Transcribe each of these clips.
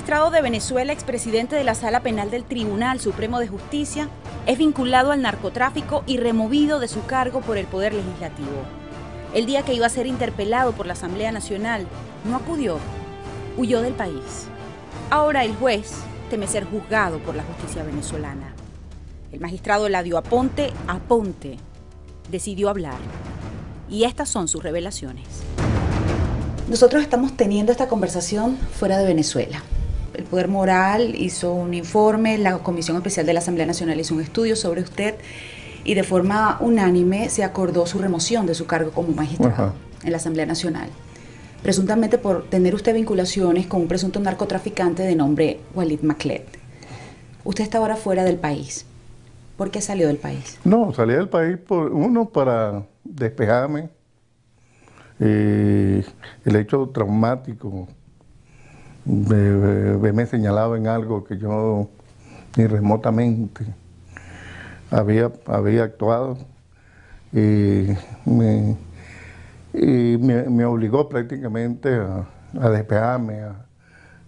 magistrado de Venezuela, expresidente de la Sala Penal del Tribunal Supremo de Justicia, es vinculado al narcotráfico y removido de su cargo por el Poder Legislativo. El día que iba a ser interpelado por la Asamblea Nacional, no acudió, huyó del país. Ahora el juez teme ser juzgado por la justicia venezolana. El magistrado Eladio Aponte decidió hablar. Y estas son sus revelaciones. Nosotros estamos teniendo esta conversación fuera de Venezuela. El Poder Moral hizo un informe, la Comisión Especial de la Asamblea Nacional hizo un estudio sobre usted y de forma unánime se acordó su remoción de su cargo como magistrado en la Asamblea Nacional. Presuntamente por tener usted vinculaciones con un presunto narcotraficante de nombre Walid Maclet. Usted está ahora fuera del país. ¿Por qué salió del país? No, salí del país para despejarme. El hecho traumático de verme señalado en algo que yo ni remotamente había actuado y me obligó prácticamente a despejarme,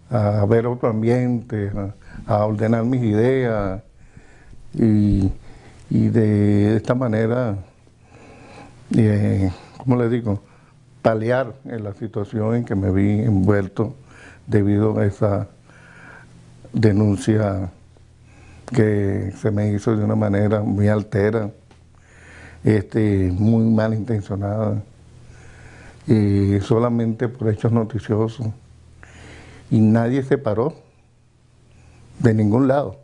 a ver otro ambiente, a ordenar mis ideas y de esta manera, ¿cómo le digo?, paliar en la situación en que me vi envuelto debido a esa denuncia que se me hizo de una manera muy altera, muy malintencionada, y solamente por hechos noticiosos. Y nadie se paró de ningún lado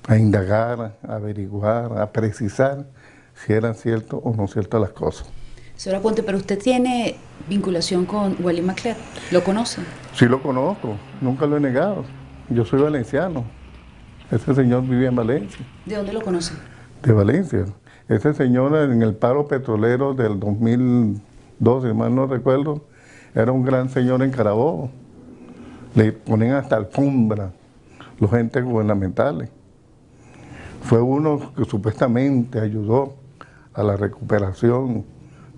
a indagar, a averiguar, a precisar si eran ciertas o no ciertas las cosas. Señor Aponte, pero usted tiene vinculación con Walid Maclet, ¿lo conoce? Sí lo conozco, nunca lo he negado. Yo soy valenciano. Ese señor vivía en Valencia. ¿De dónde lo conoce? De Valencia. Ese señor en el paro petrolero del 2012, si mal no recuerdo, era un gran señor en Carabobo. Le ponían hasta alfombra los entes gubernamentales. Fue uno que supuestamente ayudó a la recuperación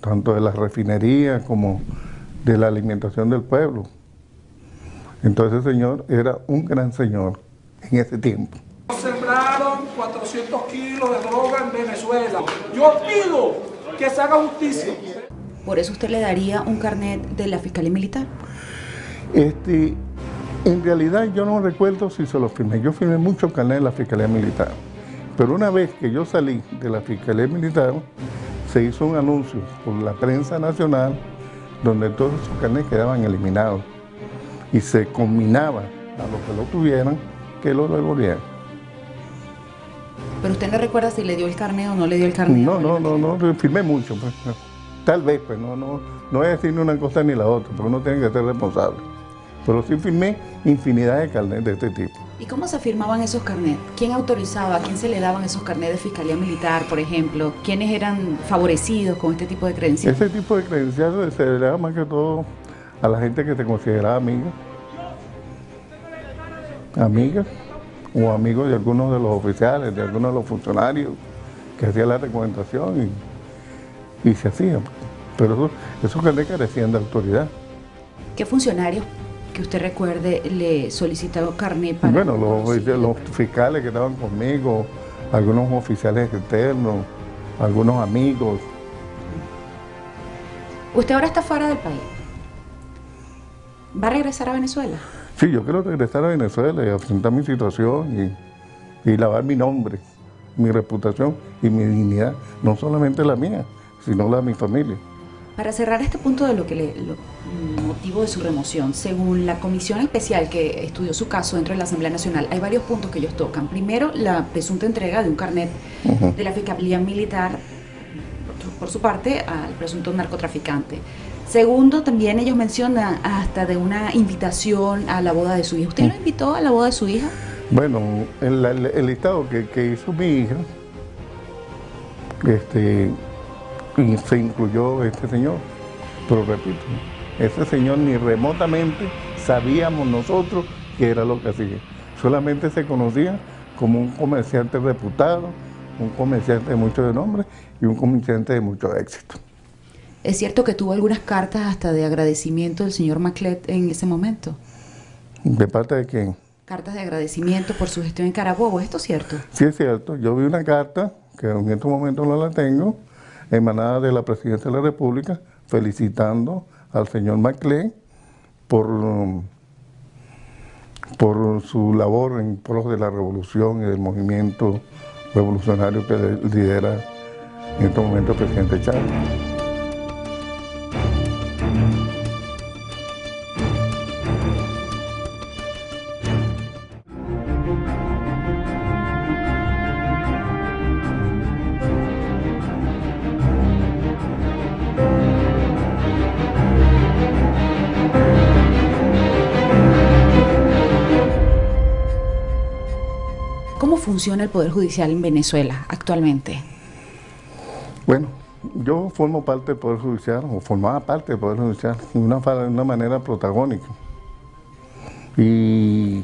tanto de las refinerías como de la alimentación del pueblo. Entonces ese señor era un gran señor en ese tiempo. Sembraron 400 kilos de droga en Venezuela. Yo pido que se haga justicia. ¿Por eso usted le daría un carnet de la Fiscalía Militar? En realidad yo no recuerdo si se lo firmé. Yo firmé muchos carnets de la Fiscalía Militar. Pero una vez que yo salí de la Fiscalía Militar, se hizo un anuncio por la prensa nacional donde todos esos carnets quedaban eliminados y se combinaba a los que lo tuvieran que lo devolvieran. ¿Pero usted no recuerda si le dio el carnet o no le dio el carnet? No, firmé mucho. Pues. Tal vez, pues no voy a decir ni una cosa ni la otra, porque uno tiene que ser responsable. Pero sí firmé infinidad de carnets de este tipo. ¿Y cómo se firmaban esos carnets? ¿Quién autorizaba? ¿A quién se le daban esos carnets de Fiscalía Militar, por ejemplo? ¿Quiénes eran favorecidos con este tipo de credenciales? Ese tipo de credenciales se le daba más que todo a la gente que se consideraba amigas o amigos de algunos de los oficiales, de algunos de los funcionarios que hacían la recomendación y se hacía. Pero esos carnets carecían de autoridad. ¿Qué funcionarios que usted recuerde le solicitaron carnet para...? Bueno, los fiscales que estaban conmigo, algunos oficiales externos, algunos amigos. ¿Usted ahora está fuera del país? ¿Va a regresar a Venezuela? Sí, yo quiero regresar a Venezuela y afrontar mi situación y lavar mi nombre, mi reputación y mi dignidad, no solamente la mía, sino la de mi familia. Para cerrar este punto de lo motivo de su remoción, según la comisión especial que estudió su caso dentro de la Asamblea Nacional, hay varios puntos que ellos tocan. Primero, la presunta entrega de un carnet de la Fiscalía Militar, por su parte, al presunto narcotraficante. Segundo, también ellos mencionan hasta de una invitación a la boda de su hija. ¿Usted lo invitó a la boda de su hija? Bueno, el listado que hizo mi hija, y se incluyó este señor, pero repito, ese señor ni remotamente sabíamos nosotros qué era lo que hacía. Solamente se conocía como un comerciante reputado, un comerciante de mucho nombre y un comerciante de mucho éxito. ¿Es cierto que tuvo algunas cartas hasta de agradecimiento del señor Maclet en ese momento? ¿De parte de quién? Cartas de agradecimiento por su gestión en Carabobo, ¿esto es cierto? Sí, es cierto. Yo vi una carta, que en estos momentos no la tengo, emanada de la Presidencia de la República, felicitando al señor Maclén por su labor en pro de la revolución y del movimiento revolucionario que lidera en estos momentos el presidente Chávez. ¿Cómo funciona el Poder Judicial en Venezuela actualmente? Bueno, yo formo parte del Poder Judicial, o formaba parte del Poder Judicial, de una manera protagónica. Y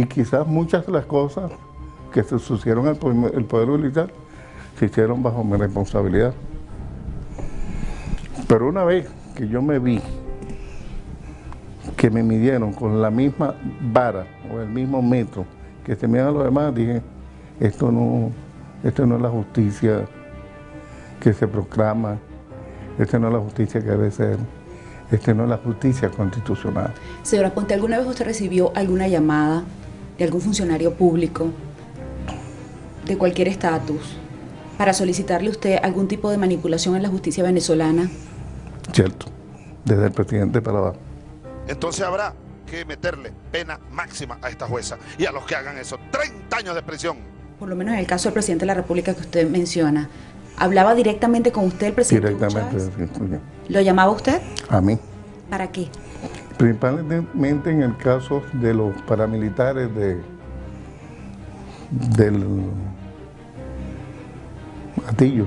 quizás muchas de las cosas que se sucedieron al el Poder Judicial se hicieron bajo mi responsabilidad. Pero una vez que yo me vi que me midieron con la misma vara o el mismo metro que se me dan los demás, dije, esto no es la justicia que se proclama, esta no es la justicia que debe ser, esta no es la justicia constitucional. Señora Ponte, ¿alguna vez usted recibió alguna llamada de algún funcionario público de cualquier estatus para solicitarle a usted algún tipo de manipulación en la justicia venezolana? Cierto, desde el presidente para abajo. Entonces habrá que meterle pena máxima a esta jueza y a los que hagan eso, 30 años de prisión. Por lo menos en el caso del presidente de la República que usted menciona, ¿hablaba directamente con usted el presidente Hugo Chávez? Directamente. ¿Lo llamaba usted? A mí. ¿Para qué? Principalmente en el caso de los paramilitares del Atillo.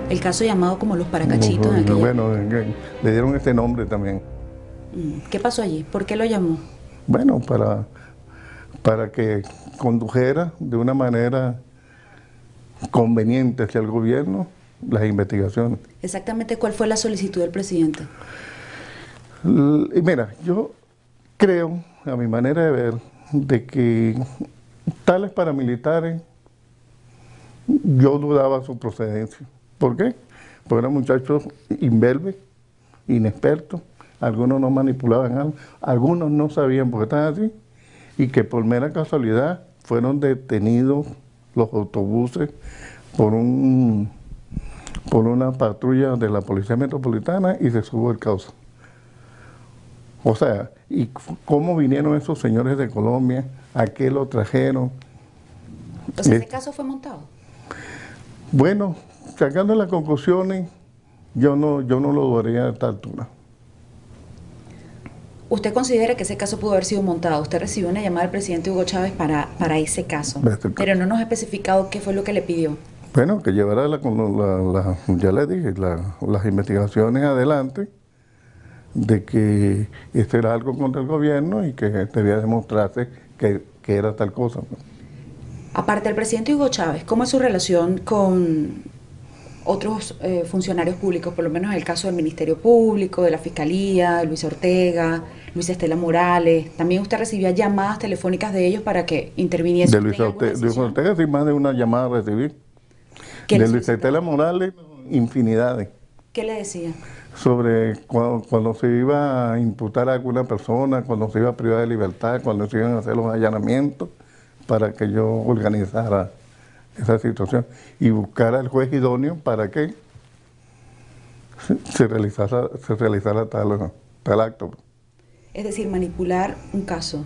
El caso llamado como los paracachitos. Bueno, le dieron ese nombre también. ¿Qué pasó allí? ¿Por qué lo llamó? Bueno, para que condujera de una manera conveniente hacia el gobierno las investigaciones. Exactamente, ¿cuál fue la solicitud del presidente? Mira, yo creo, a mi manera de ver, de que tales paramilitares, yo dudaba su procedencia. ¿Por qué? Porque eran muchachos imberbes, inexpertos, algunos no manipulaban algo, algunos no sabían por qué estaban así, y que por mera casualidad fueron detenidos los autobuses por una patrulla de la Policía Metropolitana y se subió el causa. O sea, ¿y cómo vinieron esos señores de Colombia? ¿A qué lo trajeron? O sea, ¿ese caso fue montado? Bueno, sacando las conclusiones, yo no lo dudaría a esta altura. ¿Usted considera que ese caso pudo haber sido montado? Usted recibió una llamada del presidente Hugo Chávez para ese caso, pero no nos ha especificado qué fue lo que le pidió. Bueno, que llevara, ya le dije, las investigaciones adelante, de que esto era algo contra el gobierno y que debía demostrarse que era tal cosa. Aparte del presidente Hugo Chávez, ¿cómo es su relación con otros funcionarios públicos, por lo menos en el caso del Ministerio Público, de la Fiscalía, Luis Ortega, Luis Estela Morales? ¿También usted recibía llamadas telefónicas de ellos para que interviniese? De Luis Ortega sí, más de una llamada recibí. De Luis Estela Morales, infinidades. ¿Qué le decía? Sobre cuando se iba a imputar a alguna persona, cuando se iba a privar de libertad, cuando se iban a hacer los allanamientos, para que yo organizara esa situación y buscara al juez idóneo para que se realizara tal acto. Es decir, manipular un caso.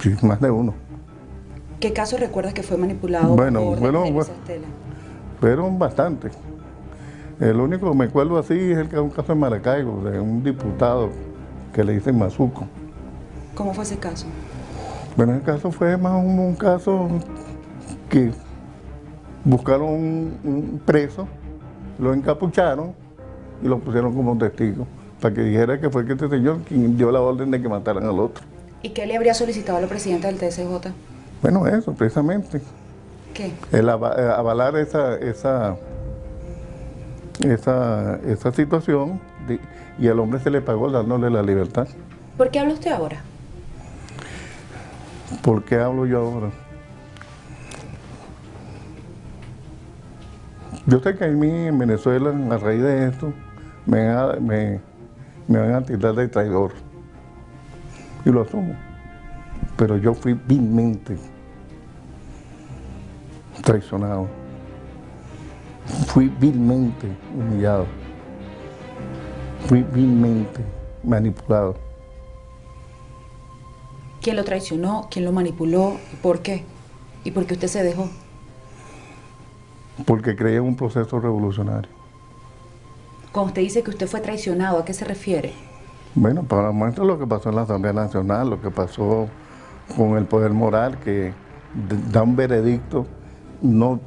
Sí, más de uno. ¿Qué caso recuerdas que fue manipulado por orden de Luis Estela? Fueron bastantes. El único que me acuerdo así es un caso de Maracaibo, de un diputado que le dicen Mazuco. ¿Cómo fue ese caso? Bueno, el caso fue más un caso que buscaron un preso, lo encapucharon y lo pusieron como testigo, para que dijera que fue que este señor quien dio la orden de que mataran al otro. ¿Y qué le habría solicitado al presidente del TSJ? Bueno, eso, precisamente. ¿Qué? El avalar esa situación y al hombre se le pagó dándole la libertad. ¿Por qué habla usted ahora? ¿Por qué hablo yo ahora? Yo sé que a mí en Venezuela, a raíz de esto, me van a tildar de traidor. Y lo asumo. Pero yo fui vilmente traicionado. Fui vilmente humillado. Fui vilmente manipulado. ¿Quién lo traicionó? ¿Quién lo manipuló? ¿Y por qué? ¿Y por qué usted se dejó? Porque creía en un proceso revolucionario. Cuando usted dice que usted fue traicionado, ¿a qué se refiere? Bueno, para muestra lo que pasó en la Asamblea Nacional, lo que pasó con el poder moral, que da un veredicto no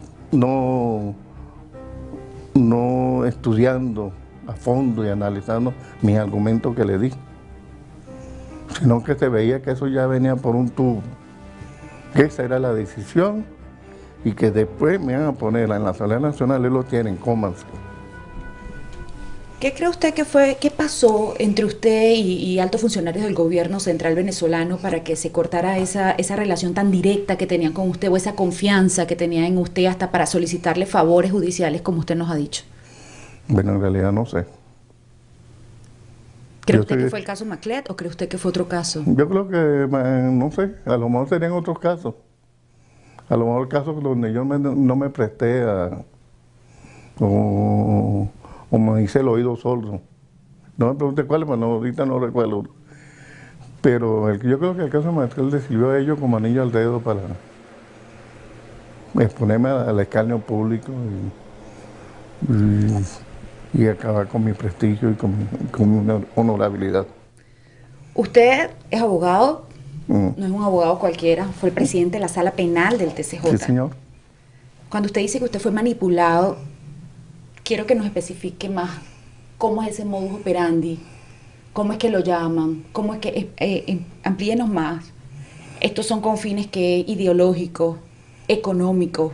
estudiando a fondo y analizando mis argumentos que le di, sino que se veía que eso ya venía por un tubo, que esa era la decisión y que después me iban a poner en la Asamblea Nacional y lo tienen, cómanse. ¿Qué cree usted qué pasó entre usted y altos funcionarios del gobierno central venezolano para que se cortara esa relación tan directa que tenían con usted o esa confianza que tenían en usted hasta para solicitarle favores judiciales, como usted nos ha dicho? Bueno, en realidad no sé. ¿Cree usted que fue el caso Maclet o cree usted que fue otro caso? Yo creo que, no sé, a lo mejor serían otros casos. A lo mejor casos donde yo no me presté o me hice el oído sordo. No me pregunte cuáles, pues no, ahorita no recuerdo. Pero yo creo que el caso de Maclet le sirvió a ellos como anillo al dedo para exponerme al escarnio público y acabar con mi prestigio y con mi honorabilidad. Usted es abogado, no es un abogado cualquiera, fue el presidente de la Sala Penal del TCJ. Sí, señor. Cuando usted dice que usted fue manipulado, quiero que nos especifique más cómo es ese modus operandi, cómo es que lo llaman, cómo es que amplíenos más. Estos son con fines que ideológicos, económicos.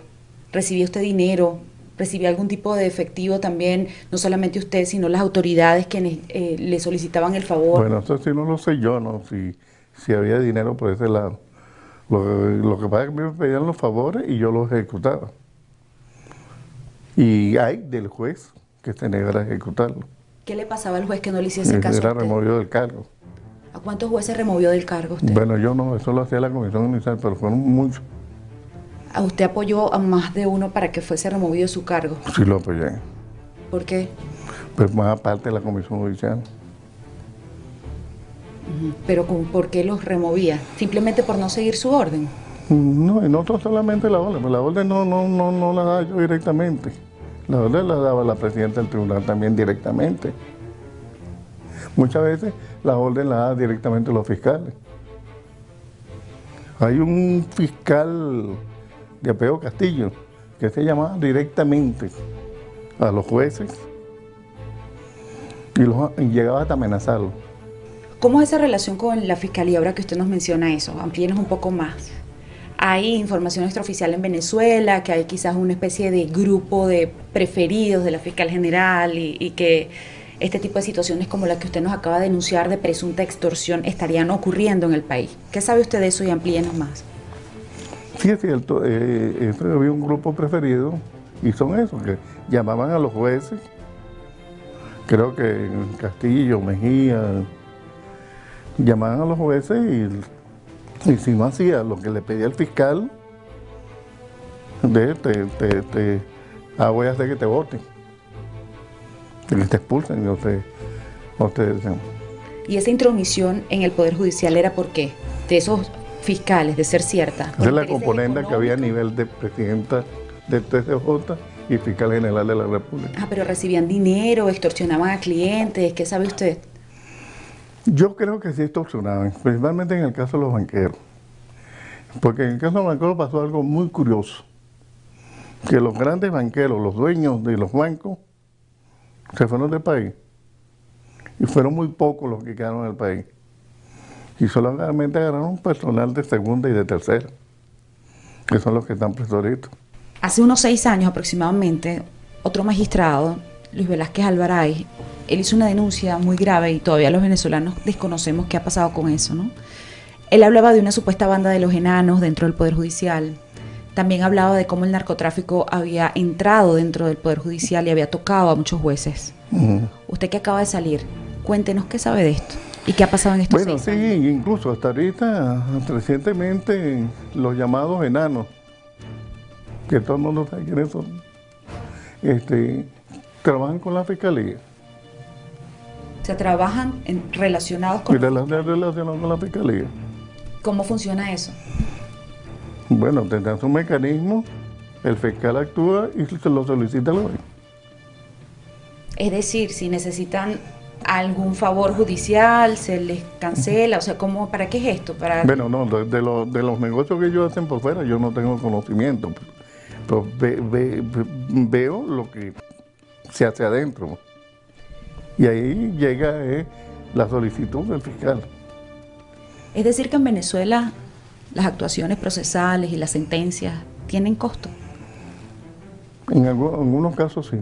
¿Recibía usted dinero? ¿Recibía algún tipo de efectivo también? No solamente usted, sino las autoridades quienes le solicitaban el favor. Bueno, eso sí no lo sé yo, ¿no? Si había dinero por ese lado. Lo que pasa es que me pedían los favores y yo los ejecutaba. Y hay del juez que se negara a ejecutarlo. ¿Qué le pasaba al juez que no le hiciese caso a Era usted? removido del cargo. ¿A cuántos jueces removió del cargo usted? Bueno, yo no, eso lo hacía la comisión inicial, pero fueron muchos. ¿A usted apoyó a más de uno para que fuese removido de su cargo? Sí lo apoyé. ¿Por qué? Pues más aparte de la comisión judicial. ¿Pero por qué los removía? ¿Simplemente por no seguir su orden? No, y no solamente la orden, pues la orden no la daba yo directamente. La orden la daba la presidenta del tribunal también directamente. Muchas veces la orden la daban directamente los fiscales. Hay un fiscal de apellido Castillo que se llamaba directamente a los jueces y llegaba hasta amenazarlos. ¿Cómo es esa relación con la fiscalía ahora que usted nos menciona eso? Amplíenos un poco más. Hay información extraoficial en Venezuela, que hay quizás una especie de grupo de preferidos de la fiscal general y que este tipo de situaciones como la que usted nos acaba de denunciar de presunta extorsión estarían ocurriendo en el país. ¿Qué sabe usted de eso y amplíenos más? Sí, es cierto, había un grupo preferido y son esos que llamaban a los jueces, creo que Castillo, Mejía, llamaban a los jueces y si no hacía lo que le pedía el fiscal, voy a hacer que te voten, que te expulsen o te. ¿Y esa intromisión en el Poder Judicial era por qué? De esos fiscales, de ser cierta. Esa es la componente que había a nivel de presidenta del TCJ y fiscal general de la República. Ah, pero recibían dinero, extorsionaban a clientes, ¿qué sabe usted? Yo creo que sí extorsionaban, principalmente en el caso de los banqueros. Porque en el caso de los banqueros pasó algo muy curioso. Que los grandes banqueros, los dueños de los bancos, se fueron del país. Y fueron muy pocos los que quedaron en el país. Y solamente agarraron personal de segunda y de tercera, que son los que están presos ahorita. Hace unos 6 años aproximadamente, otro magistrado, Luis Velázquez Alvaray, él hizo una denuncia muy grave y todavía los venezolanos desconocemos qué ha pasado con eso, ¿no? Él hablaba de una supuesta banda de los enanos dentro del Poder Judicial. También hablaba de cómo el narcotráfico había entrado dentro del Poder Judicial y había tocado a muchos jueces. Usted que acaba de salir, cuéntenos qué sabe de esto y qué ha pasado en estos 6 años. Sí, incluso hasta ahorita, recientemente, los llamados enanos, que todo el mundo sabe quiénes son, trabajan con la fiscalía. Se trabajan relacionados con... Relacionados con la fiscalía. ¿Cómo funciona eso? Bueno, tendrán su mecanismo, el fiscal actúa y se lo solicita al juez. Es decir, si necesitan algún favor judicial, se les cancela, o sea, ¿cómo, para qué es esto? Bueno, no, de los negocios que ellos hacen por fuera yo no tengo conocimiento, pero veo lo que se hace adentro. Y ahí llega la solicitud del fiscal. Es decir, que en Venezuela las actuaciones procesales y las sentencias tienen costo. En algunos casos sí.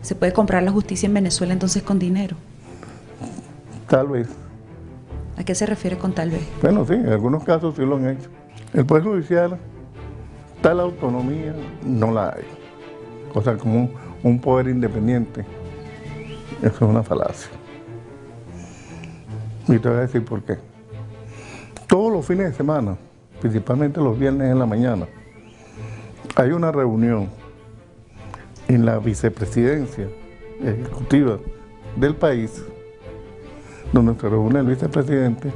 ¿Se puede comprar la justicia en Venezuela entonces con dinero? Tal vez. ¿A qué se refiere con tal vez? Bueno, sí, en algunos casos sí lo han hecho. El Poder Judicial, tal autonomía no la hay. O sea, como un poder independiente. Eso es una falacia. Y te voy a decir por qué. Todos los fines de semana, principalmente los viernes en la mañana, hay una reunión en la vicepresidencia ejecutiva del país, donde se reúne el vicepresidente,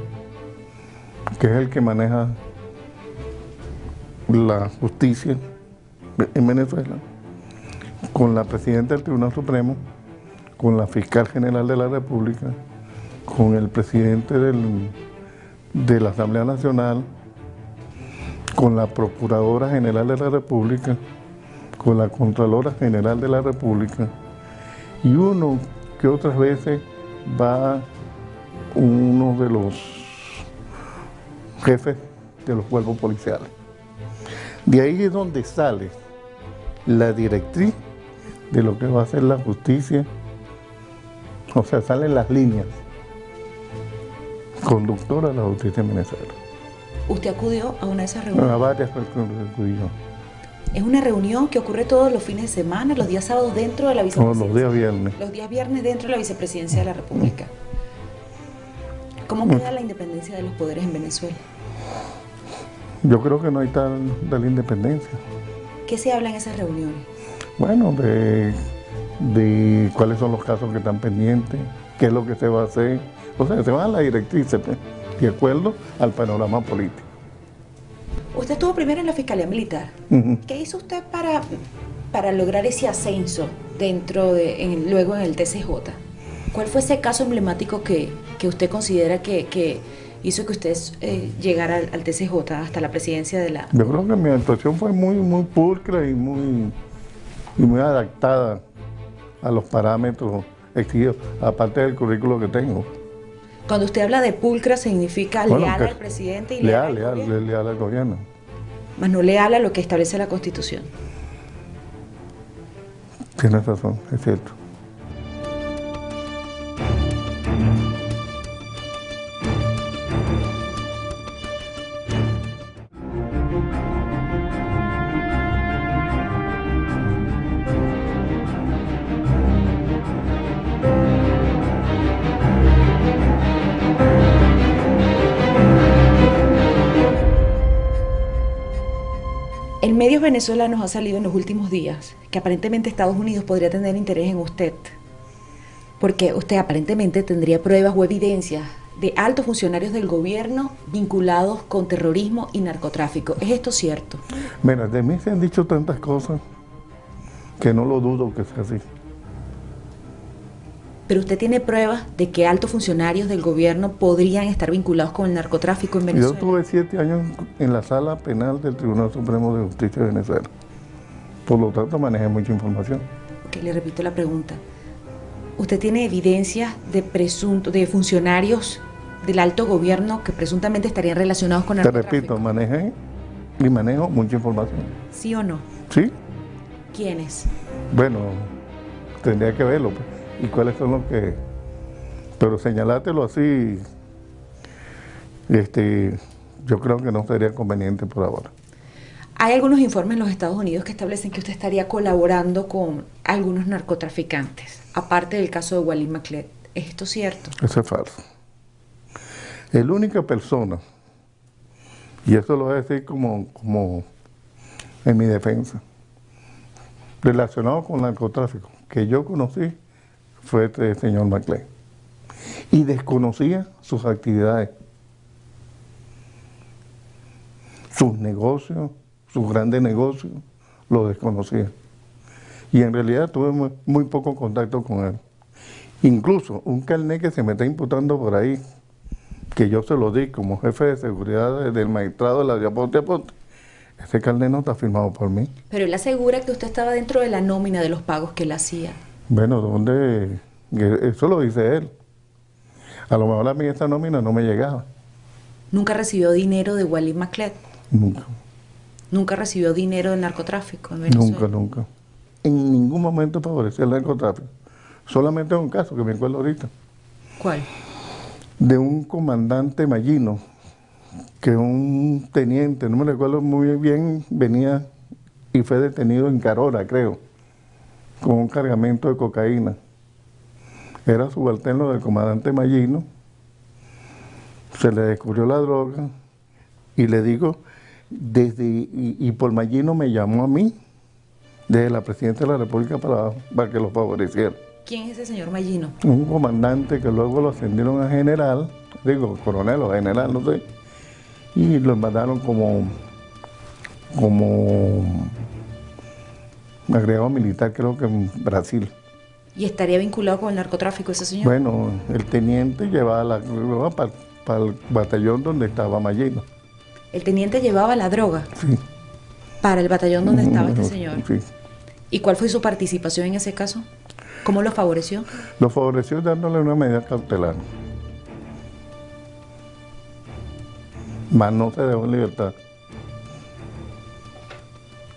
que es el que maneja la justicia en Venezuela, con la presidenta del Tribunal Supremo, con la fiscal general de la República, con el presidente de la Asamblea Nacional, con la Procuradora General de la República, con la Contralora General de la República, y uno que otras veces va uno de los jefes de los cuerpos policiales. De ahí es donde sale la directriz de lo que va a ser la justicia, o sea, salen las líneas conductoras de la justicia en Venezuela. ¿Usted acudió a una de esas reuniones? A varias acudí yo. Es una reunión que ocurre todos los fines de semana, los días sábados dentro de la vicepresidencia. No, los días viernes. Los días viernes dentro de la vicepresidencia de la República. ¿Cómo queda la independencia de los poderes en Venezuela? Yo creo que no hay tal independencia. ¿Qué se habla en esas reuniones? Bueno, de cuáles son los casos que están pendientes, qué es lo que se va a hacer. O sea, se van a las directrices de acuerdo al panorama político. Usted estuvo primero en la Fiscalía Militar. ¿Qué hizo usted para lograr ese ascenso luego en el TCJ? ¿Cuál fue ese caso emblemático que usted considera que hizo que usted llegara al TCJ hasta la presidencia de la... Yo creo que mi actuación fue muy pulcra y muy adaptada a los parámetros exigidos, aparte del currículo que tengo. Cuando usted habla de pulcra, ¿significa leal al presidente y leal al gobierno? Más no leal a lo que establece la Constitución. Tienes razón, es cierto. En medios venezolanos ha salido en los últimos días que aparentemente Estados Unidos podría tener interés en usted, porque usted aparentemente tendría pruebas o evidencias de altos funcionarios del gobierno vinculados con terrorismo y narcotráfico. ¿Es esto cierto? Mira, de mí se han dicho tantas cosas que no lo dudo que sea así. Pero usted tiene pruebas de que altos funcionarios del gobierno podrían estar vinculados con el narcotráfico en Venezuela. Yo tuve 7 años en la sala penal del Tribunal Supremo de Justicia de Venezuela. Por lo tanto, manejé mucha información. Ok, le repito la pregunta. ¿Usted tiene evidencias de funcionarios del alto gobierno que presuntamente estarían relacionados con narcotráfico? Te repito, manejé y manejo mucha información. ¿Sí o no? ¿Sí? ¿Quiénes? Bueno, tendría que verlo, pues. ¿Y cuáles son los que...? Pero señalártelo así yo creo que no sería conveniente por ahora. Hay algunos informes en los Estados Unidos que establecen que usted estaría colaborando con algunos narcotraficantes, aparte del caso de Walid Maclet. ¿Es esto cierto? Eso es falso. La única persona, y eso lo voy a decir como en mi defensa, relacionado con narcotráfico, que yo conocí fue este señor Maclet. Y desconocía sus actividades, sus negocios, sus grandes negocios, lo desconocía. Y en realidad tuve muy poco contacto con él. Incluso un carnet que se me está imputando por ahí, que yo se lo di como jefe de seguridad del magistrado de la de Aponte, ese carnet no está firmado por mí. Pero él asegura que usted estaba dentro de la nómina de los pagos que él hacía. Bueno, ¿dónde? Eso lo dice él. A lo mejor a mí esa nómina no me llegaba. ¿Nunca recibió dinero de Walid Maclet? Nunca. ¿Nunca recibió dinero del narcotráfico en Venezuela? Nunca. En ningún momento favorecía el narcotráfico. Solamente un caso que me acuerdo ahorita. ¿Cuál? De un comandante Mallino, que un teniente, no me recuerdo muy bien, venía y fue detenido en Carora, creo, con un cargamento de cocaína. Era subalterno del comandante Mallino, se le descubrió la droga y le digo, y por Mallino me llamó a mí, desde la presidencia de la República para que lo favoreciera. ¿Quién es ese señor Mallino? Un comandante que luego lo ascendieron a general, digo, coronel o general, no sé, y lo mandaron como agregado militar, creo que en Brasil. ¿Y estaría vinculado con el narcotráfico ese señor? Bueno, el teniente llevaba la droga para el batallón donde estaba Mallino. ¿El teniente llevaba la droga? Sí. ¿Para el batallón donde estaba este señor? Sí. ¿Y cuál fue su participación en ese caso? ¿Cómo lo favoreció? Lo favoreció dándole una medida cautelar. Más no se dejó en libertad.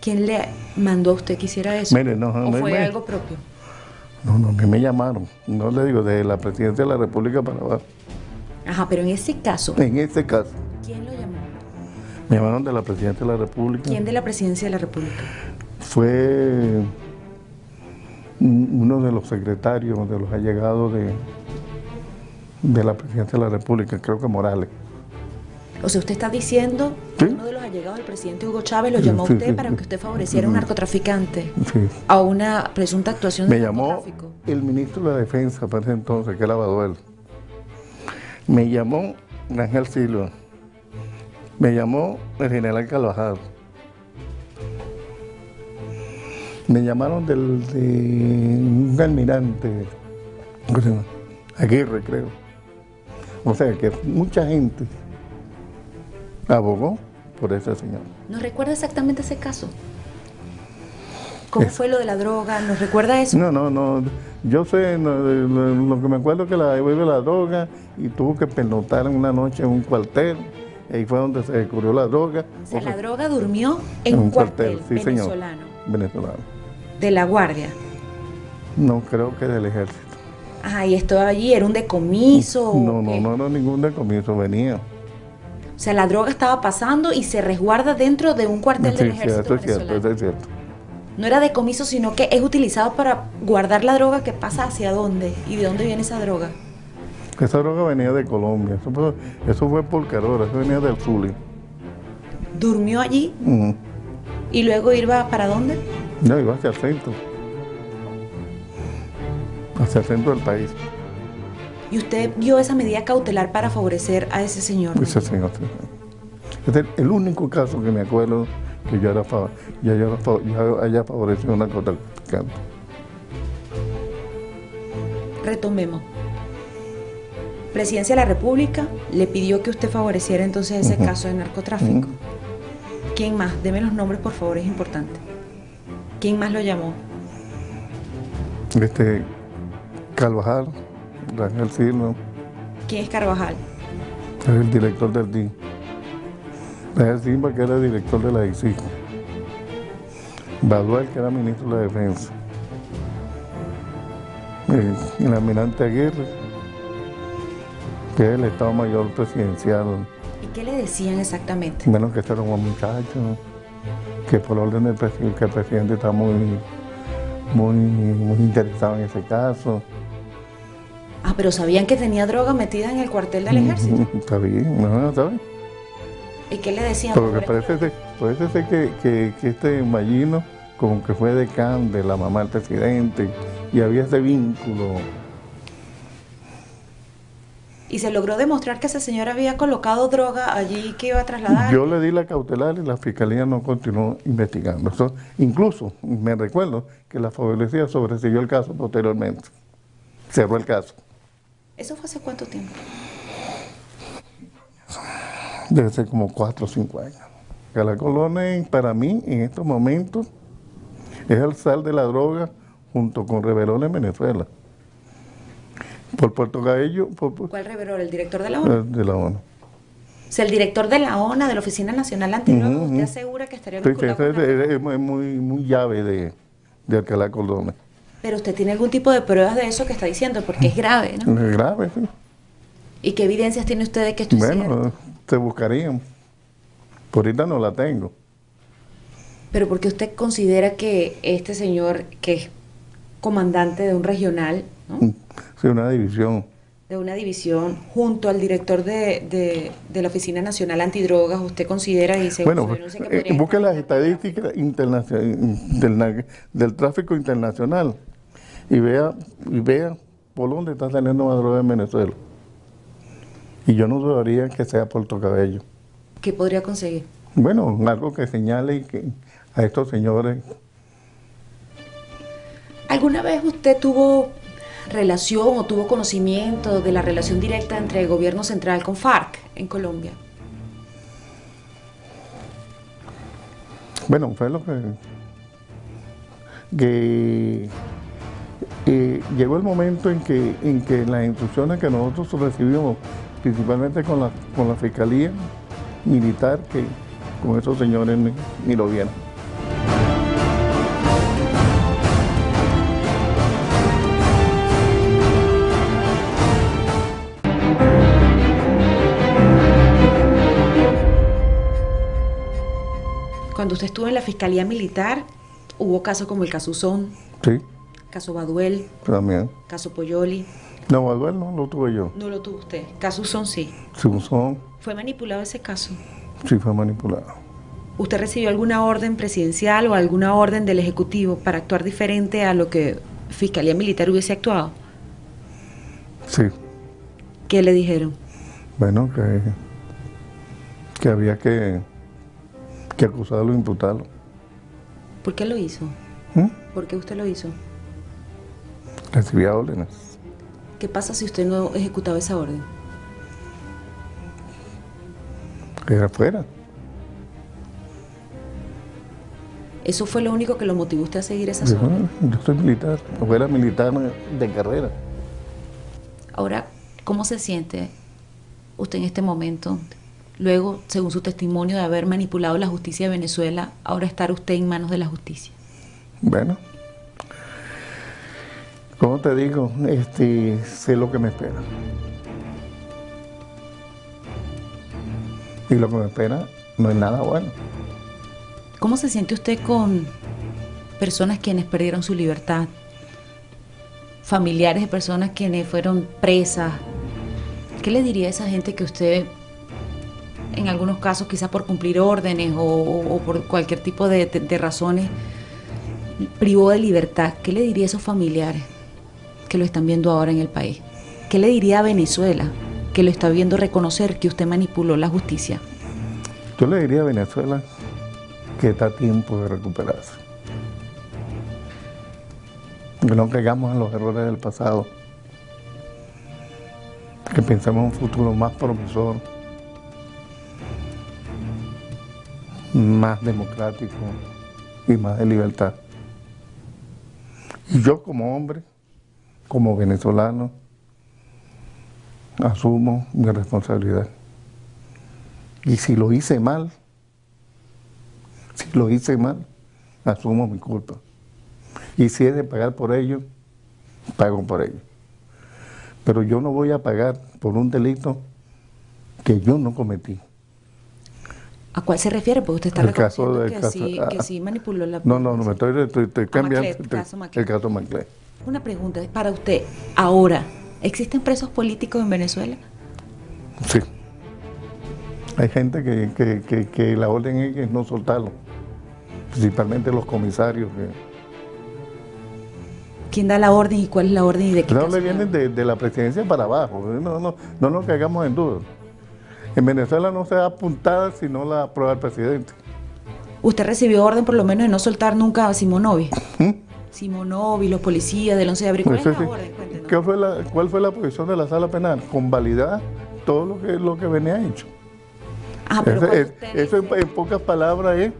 ¿Quién le mandó a usted que hiciera eso? Mire, no, ¿O fue algo propio? No, a mí me llamaron. No le digo, desde la presidencia de la República para abajo. Ajá, pero en ese caso, En ese caso, ¿quién lo llamó? me llamaron de la presidencia de la República. ¿Quién de la presidencia de la República? Fue uno de los secretarios, de los allegados de la presidencia de la República, creo que Morales. O sea, usted está diciendo que ¿Sí? uno de los allegados del presidente Hugo Chávez lo llamó a usted para que usted favoreciera a un narcotraficante, Sí. a una presunta actuación de Me llamó narcotráfico. el ministro de la Defensa para ese entonces, que era Baduel. Me llamó Ángel Silva. Me llamó el general Carvajal. Me llamaron de un almirante, ¿cómo se llama? Aguirre, creo. O sea que mucha gente abogó por ese señor. ¿Nos recuerda exactamente ese caso? ¿Cómo fue lo de la droga? ¿Nos recuerda eso? No. Yo sé, lo que me acuerdo es que la devuelve la droga y tuvo que pernoctar en una noche en un cuartel. Ahí fue donde se descubrió la droga. O sea, la droga durmió en un cuartel sí, venezolano. Señor. Venezolano. De la Guardia. No, creo que del ejército. Ajá, y esto allí era un decomiso. No, ¿o qué? no era ningún decomiso, venía. O sea, la droga estaba pasando y se resguarda dentro de un cuartel del ejército eso es cierto, venezolano. eso es cierto. No era decomiso, sino que es utilizado para guardar la droga que pasa hacia dónde y de dónde viene esa droga. Esa droga venía de Colombia, eso fue por Carora, eso venía del Zulia. Durmió allí y luego iba ¿para dónde? No, iba hacia el centro del país. Y usted dio esa medida cautelar para favorecer a ese señor. Ese señor. Este es el único caso que me acuerdo que yo haya favorecido a un narcotraficante. Retomemos. Presidencia de la República le pidió que usted favoreciera entonces ese caso de narcotráfico. ¿Quién más? Deme los nombres, por favor, es importante. ¿Quién más lo llamó? Carvajal, Ángel Silva, ¿Quién es Carvajal? es el director del DIN. Ángel Silva, que era director de la ICI. Baduel, que era ministro de la Defensa. El almirante Aguirre, que es el Estado Mayor Presidencial ¿Y qué le decían exactamente? Bueno, que este era un buen muchacho, que por orden del presidente, que el presidente está muy interesado en ese caso. Ah, pero sabían que tenía droga metida en el cuartel del ejército. Está bien, no, está bien. ¿Y qué le decían? Porque parece ser que este Mallino como que fue decán de la mamá del presidente y había ese vínculo. ¿Y se logró demostrar que ese señor había colocado droga allí que iba a trasladar? Yo le di la cautelar y la fiscalía no continuó investigando. Eso, incluso me recuerdo que la policía sobresiguió el caso posteriormente. Cerró el caso. ¿Eso fue hace cuánto tiempo? Debe ser como 4 o 5 años. Cala Colón, para mí, en estos momentos, es el zar de la droga junto con Reverol en Venezuela. Por Puerto Cabello. ¿Cuál Reverol? ¿El director de la ONU? De la ONU. O sea, el director de la ONU, de la Oficina Nacional Antidroga, ¿usted asegura que estaría vinculado con la droga? Es muy llave de Alcalá Colón. Pero usted tiene algún tipo de pruebas de eso que está diciendo, porque es grave, ¿no? Es grave, sí. ¿Y qué evidencias tiene usted de que esto es cierto? Bueno, se buscarían. Por ahorita no la tengo. Pero ¿por qué usted considera que este señor, que es comandante de un regional, ¿no? Sí, una división. De una división, junto al director de la Oficina Nacional Antidrogas, usted considera y se denuncia que podría busque estar las estadísticas del tráfico internacional y vea por dónde está saliendo más droga en Venezuela. Y yo no dudaría que sea Puerto Cabello. ¿Qué podría conseguir? Bueno, algo que señale a estos señores. ¿Alguna vez usted tuvo relación o tuvo conocimiento de la relación directa entre el gobierno central con FARC en Colombia? Bueno, fue lo que llegó el momento en que las instrucciones que nosotros recibimos, principalmente con la Fiscalía Militar, que con esos señores ni lo vieron. Cuando usted estuvo en la Fiscalía Militar, hubo casos como el caso Usón, Sí, caso Baduel, también. caso Poyoli. No, Baduel no lo tuve yo. No lo tuvo usted. Caso Usón sí. Susón, ¿Fue manipulado ese caso? sí fue manipulado. ¿Usted recibió alguna orden presidencial o alguna orden del Ejecutivo para actuar diferente a lo que Fiscalía Militar hubiese actuado? Sí. ¿Qué le dijeron? Bueno, que había que acusarlo e imputarlo. ¿Por qué lo hizo? ¿Mm? ¿Por qué usted lo hizo? Recibía órdenes. ¿Qué pasa si usted no ejecutaba esa orden? Que era afuera. ¿Eso fue lo único que lo motivó usted a seguir esas órdenes? Yo soy militar, fuera militar de carrera. Ahora, ¿cómo se siente usted en este momento? Luego, según su testimonio de haber manipulado la justicia de Venezuela, ahora estar usted en manos de la justicia. Bueno, como te digo, sé lo que me espera. Y lo que me espera no es nada bueno. ¿Cómo se siente usted con personas quienes perdieron su libertad? Familiares de personas quienes fueron presas. ¿Qué le diría a esa gente que usted, en algunos casos, quizás por cumplir órdenes o por cualquier tipo de razones, privó de libertad? ¿Qué le diría a esos familiares que lo están viendo ahora en el país? ¿Qué le diría a Venezuela, que lo está viendo reconocer que usted manipuló la justicia? Yo le diría a Venezuela que está a tiempo de recuperarse. Que no caigamos en los errores del pasado. Que pensemos en un futuro más promisor, más democrático y más de libertad. Y yo como hombre, como venezolano, asumo mi responsabilidad. Y si lo hice mal, asumo mi culpa. Y si es de pagar por ello, pago por ello. Pero yo no voy a pagar por un delito que yo no cometí. ¿A cuál se refiere? Porque usted está El caso reconociendo que sí manipuló la... No, me estoy cambiando. Maclet, caso Maclet. El caso Maclet. Una pregunta para usted. Ahora, ¿existen presos políticos en Venezuela? Sí. Hay gente que la orden es no soltarlo. Principalmente los comisarios. ¿Quién da la orden y cuál es la orden y de qué No caso? le vienen de la presidencia para abajo. No nos caigamos en duda. En Venezuela no se da puntada si no la aprueba el presidente. ¿Usted recibió orden por lo menos de no soltar nunca a Simonovi? Simonovi, los policías del 11 de abril. ¿Cuál es la orden? Cuéntenos. ¿Cuál fue la posición de la sala penal? Convalidar todo lo que venía hecho. Pero eso en pocas palabras es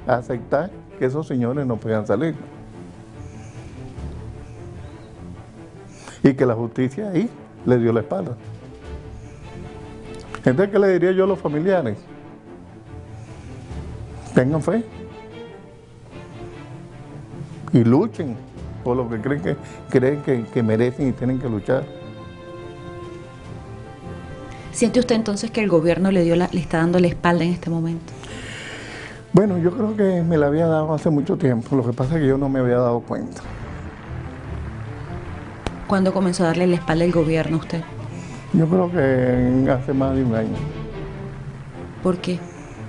aceptar que esos señores no puedan salir. Y que la justicia ahí le dio la espalda. Entonces, ¿qué le diría yo a los familiares? Tengan fe. Y luchen por lo que creen que merecen y tienen que luchar. ¿Siente usted entonces que el gobierno le está dando la espalda en este momento? Bueno, yo creo que me la había dado hace mucho tiempo. Lo que pasa es que yo no me había dado cuenta. ¿Cuándo comenzó a darle la espalda el gobierno a usted? Yo creo que hace más de un año. ¿Por qué?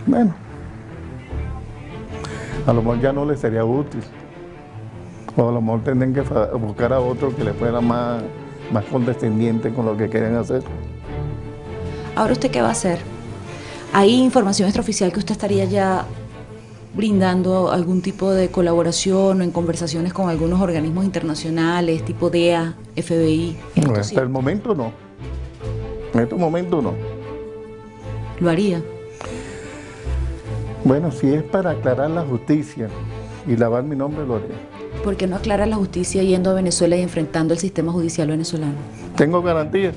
Bueno, a lo mejor ya no le sería útil. O a lo mejor tendrían que buscar a otro que le fuera más condescendiente con lo que quieren hacer. Ahora, ¿usted qué va a hacer? ¿Hay información extraoficial que usted estaría ya brindando algún tipo de colaboración o en conversaciones con algunos organismos internacionales, tipo DEA, FBI? No, hasta el momento no. En estos momentos no. ¿Lo haría? Bueno, si es para aclarar la justicia y lavar mi nombre, lo haría. ¿Por qué no aclara la justicia yendo a Venezuela y enfrentando el sistema judicial venezolano? Tengo garantía.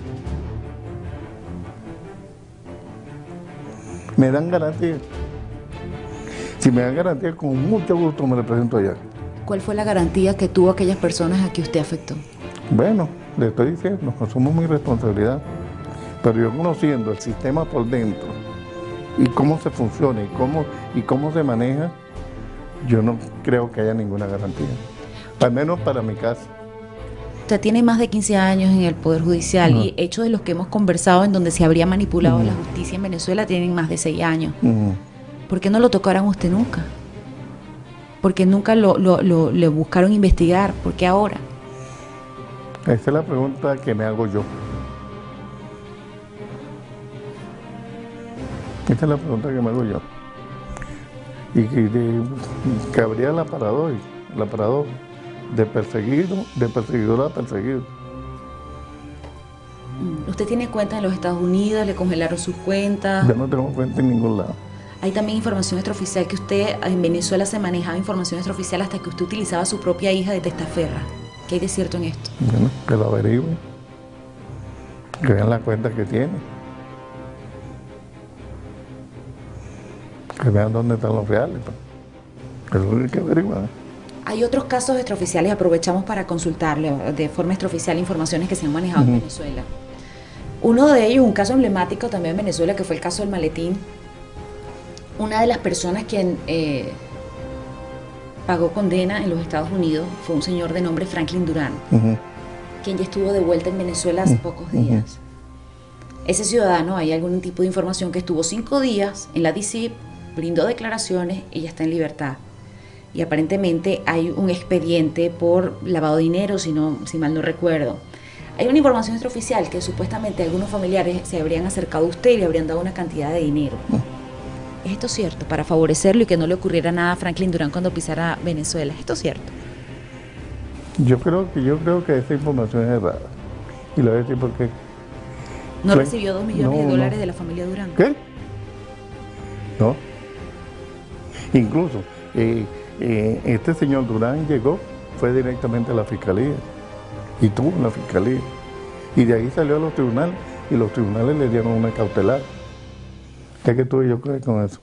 ¿Me dan garantía? Si me dan garantía, con mucho gusto me represento allá. ¿Cuál fue la garantía que tuvo aquellas personas a que usted afectó? Bueno, le estoy diciendo, asumo mi responsabilidad. Pero yo conociendo el sistema por dentro y cómo se funciona y cómo se maneja, yo no creo que haya ninguna garantía. Al menos para mi caso. Usted tiene más de 15 años en el Poder Judicial y hechos de los que hemos conversado en donde se habría manipulado la justicia en Venezuela tienen más de 6 años. ¿Por qué no lo tocaron usted nunca? ¿Por qué nunca le buscaron investigar? ¿Por qué ahora? Esa es la pregunta que me hago yo. Esa es la pregunta que me hago yo. Y que habría la paradoja de perseguidor a perseguido. ¿Usted tiene cuentas en los Estados Unidos? ¿Le congelaron sus cuentas? Yo no tengo cuenta en ningún lado. Hay también información extraoficial que usted, en Venezuela se manejaba información extraoficial hasta que usted utilizaba a su propia hija de testaferra. ¿Qué hay de cierto en esto? Bueno, que lo averigüen. Que vean la cuenta que tiene. Que vean dónde están los reales. Pero es lo que hay que averiguar. Hay otros casos extraoficiales, aprovechamos para consultarle de forma extraoficial informaciones que se han manejado en Venezuela. Uno de ellos, un caso emblemático también en Venezuela, que fue el caso del maletín. Una de las personas quien pagó condena en los Estados Unidos fue un señor de nombre Franklin Durán, quien ya estuvo de vuelta en Venezuela hace pocos días. Ese ciudadano, hay algún tipo de información que estuvo 5 días en la DICIP, brindó declaraciones y ya está en libertad. Y aparentemente hay un expediente por lavado de dinero, si mal no recuerdo. Hay una información extraoficial que supuestamente algunos familiares se habrían acercado a usted y le habrían dado una cantidad de dinero. ¿Es esto cierto? Para favorecerlo y que no le ocurriera nada a Franklin Durán cuando pisara Venezuela. ¿Es esto cierto? Yo creo que esa información es errada. Y le voy a decir por qué. ¿No recibió 2 millones de dólares de la familia Durán? ¿Qué? No. Incluso, este señor Durán fue directamente a la fiscalía. Y tuvo en la fiscalía. Y de ahí salió a los tribunales. Y los tribunales le dieron una cautelar. ¿Qué tuve yo que ver con eso?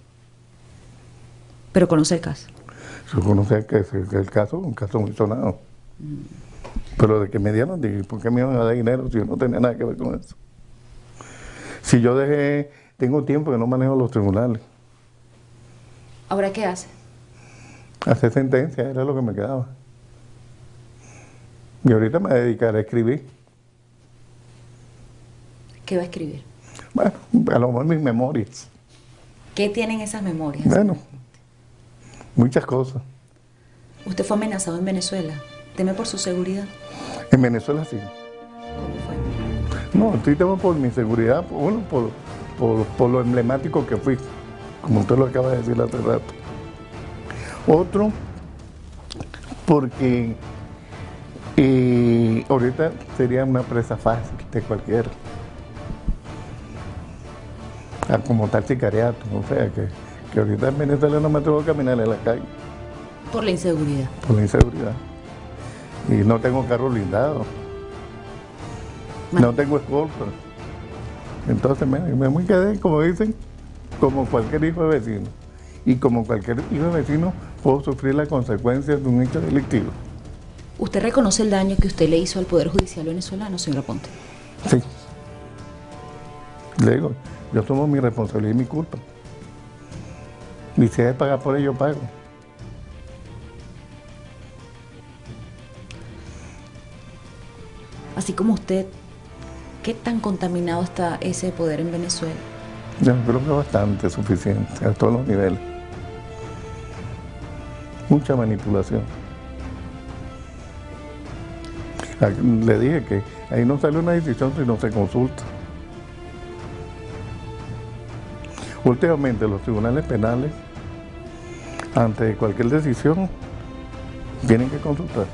Pero conoce el caso. Yo conocía que el caso es un caso muy sonado. Pero de que me dieron, dije, ¿por qué me iban a dar dinero si yo no tenía nada que ver con eso? Si yo tengo tiempo que no manejo los tribunales. ¿Ahora qué hace? Hacer sentencia era lo que me quedaba. Y ahorita me dedicaré a escribir. ¿Qué va a escribir? Bueno, a lo mejor mis memorias. ¿Qué tienen esas memorias? Bueno, muchas cosas. Usted fue amenazado en Venezuela. ¿Teme por su seguridad? En Venezuela sí. ¿Cómo fue? No, sí temo por mi seguridad, uno, por lo emblemático que fui, como usted lo acaba de decir hace rato. Otro, porque ahorita sería una presa fácil de cualquiera. Como tal sicariato, o sea, que ahorita en Venezuela no me atrevo a caminar en la calle. Por la inseguridad. Por la inseguridad. Y no tengo carro blindado. No tengo escolta. Entonces me quedé, como dicen, como cualquier hijo de vecino. Y como cualquier hijo de vecino, puedo sufrir las consecuencias de un hecho delictivo. ¿Usted reconoce el daño que usted le hizo al Poder Judicial venezolano, señora Ponte? Sí. Le digo, yo tomo mi responsabilidad y mi culpa. Y si hay que pagar por ello, pago. Así como usted, ¿qué tan contaminado está ese poder en Venezuela? Yo creo que bastante suficiente, a todos los niveles. Mucha manipulación. Le dije que ahí no sale una decisión si no se consulta. Últimamente los tribunales penales, ante cualquier decisión, tienen que consultar.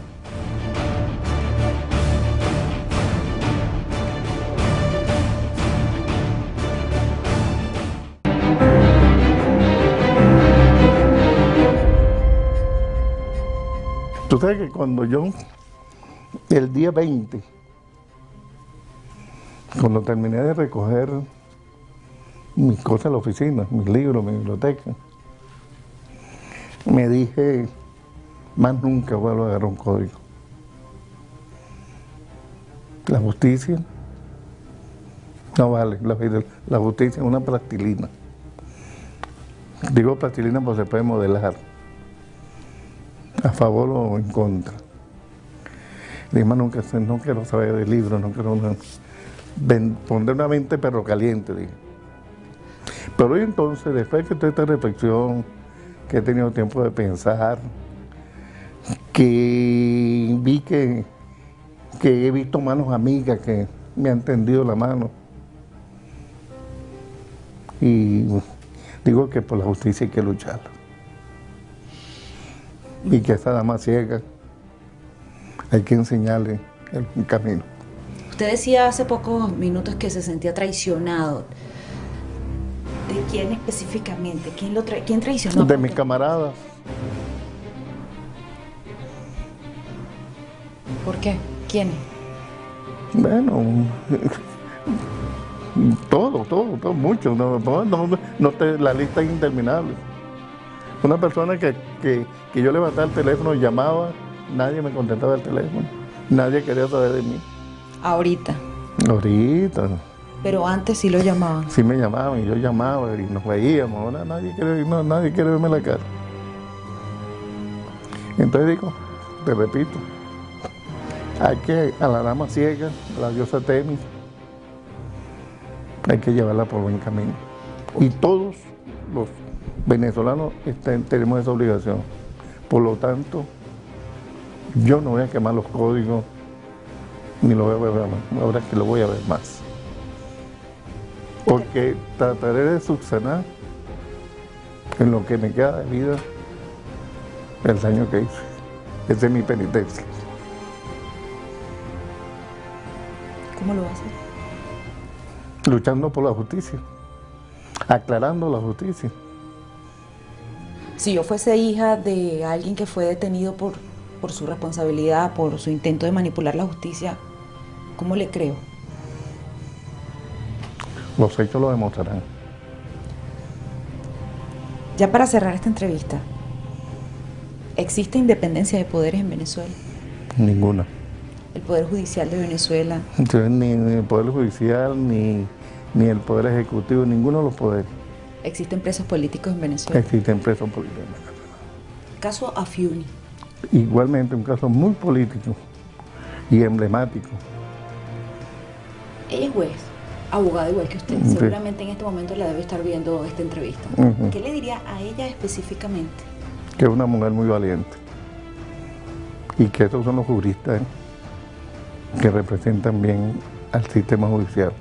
Tú sabes que cuando yo, el día 20, cuando terminé de recoger mis cosas en la oficina, mis libros, mi biblioteca, me dije, más nunca vuelvo a agarrar un código. La justicia no vale, la justicia es una plastilina. Digo plastilina porque se puede modelar, a favor o en contra. Dije, nunca, no quiero saber de libros, no quiero poner una mente perro caliente, dije. Pero hoy entonces, después de toda esta reflexión, que he tenido tiempo de pensar, que vi que he visto manos amigas que me han tendido la mano, y digo que por la justicia hay que luchar. Y que a esa dama ciega hay que enseñarle el camino. Usted decía hace pocos minutos que se sentía traicionado. ¿De quién específicamente? ¿Quién traicionó? De mis camaradas. ¿Por qué? ¿Quiénes? Bueno, todo, mucho. La lista es interminable. Una persona que yo levantaba el teléfono y llamaba, nadie me contestaba el teléfono. Nadie quería saber de mí. Ahorita. Ahorita. Pero antes sí lo llamaban. Sí me llamaban y yo llamaba y nos veíamos. Ahora nadie quiere verme la cara. Entonces digo, te repito, hay que, a la dama ciega, a la diosa Temis, hay que llevarla por buen camino. Y todos los venezolanos tenemos esa obligación. Por lo tanto, yo no voy a quemar los códigos, ni lo voy a ver más. Ahora que lo voy a ver más. Porque trataré de subsanar en lo que me queda de vida el daño que hice. Esa es mi penitencia. ¿Cómo lo va a hacer? Luchando por la justicia, aclarando la justicia. Si yo fuese hija de alguien que fue detenido por su responsabilidad, por su intento de manipular la justicia, ¿cómo le creo? Los hechos lo demostrarán. Ya para cerrar esta entrevista, ¿existe independencia de poderes en Venezuela? Ninguna. El Poder Judicial de Venezuela. Entonces, ni el Poder Judicial, ni el Poder Ejecutivo, ninguno de los poderes. ¿Existen presos políticos en Venezuela? Existen presos políticos en Venezuela. Caso Afiuni. Igualmente un caso muy político y emblemático. Ella es juez, abogada igual que usted. Sí. Seguramente en este momento la debe estar viendo esta entrevista. Ujú. ¿Qué le diría a ella específicamente? Que es una mujer muy valiente. Y que esos son los juristas que representan bien al sistema judicial.